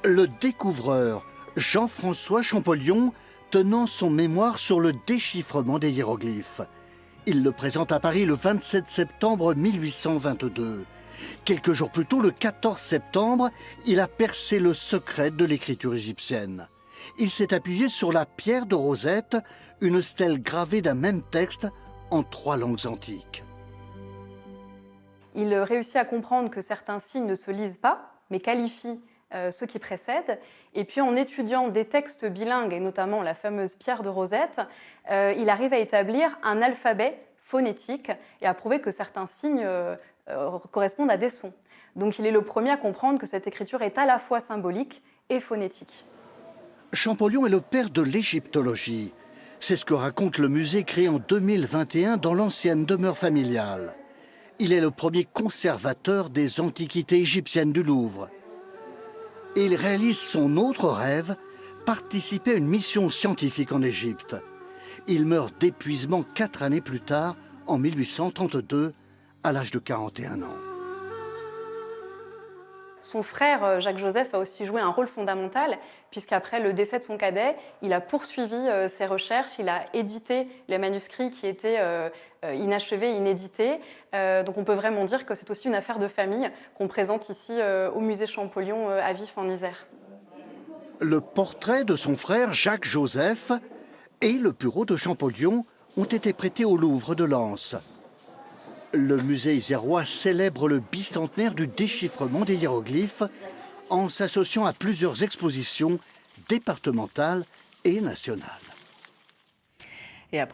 Le découvreur Jean-François Champollion tenant son mémoire sur le déchiffrement des hiéroglyphes. Il le présente à Paris le 27 septembre 1822. Quelques jours plus tôt, le 14 septembre, il a percé le secret de l'écriture égyptienne. Il s'est appuyé sur la pierre de Rosette, une stèle gravée d'un même texte en 3 langues antiques. Il réussit à comprendre que certains signes ne se lisent pas, mais qualifient ceux qui précèdent. Et puis en étudiant des textes bilingues, et notamment la fameuse pierre de Rosette, il arrive à établir un alphabet phonétique et à prouver que certains signes correspondent à des sons. Donc il est le premier à comprendre que cette écriture est à la fois symbolique et phonétique. Champollion est le père de l'égyptologie. C'est ce que raconte le musée créé en 2021 dans l'ancienne demeure familiale. Il est le premier conservateur des antiquités égyptiennes du Louvre. Et il réalise son autre rêve, participer à une mission scientifique en Égypte. Il meurt d'épuisement 4 années plus tard, en 1832, à l'âge de 41 ans. Son frère Jacques-Joseph a aussi joué un rôle fondamental, puisqu'après le décès de son cadet, il a poursuivi ses recherches, il a édité les manuscrits qui étaient inachevés, inédités. Donc on peut vraiment dire que c'est aussi une affaire de famille qu'on présente ici au musée Champollion à Vif en Isère. Le portrait de son frère Jacques-Joseph et le bureau de Champollion ont été prêtés au Louvre de Lens. Le musée isérois célèbre le bicentenaire du déchiffrement des hiéroglyphes en s'associant à plusieurs expositions départementales et nationales. Et après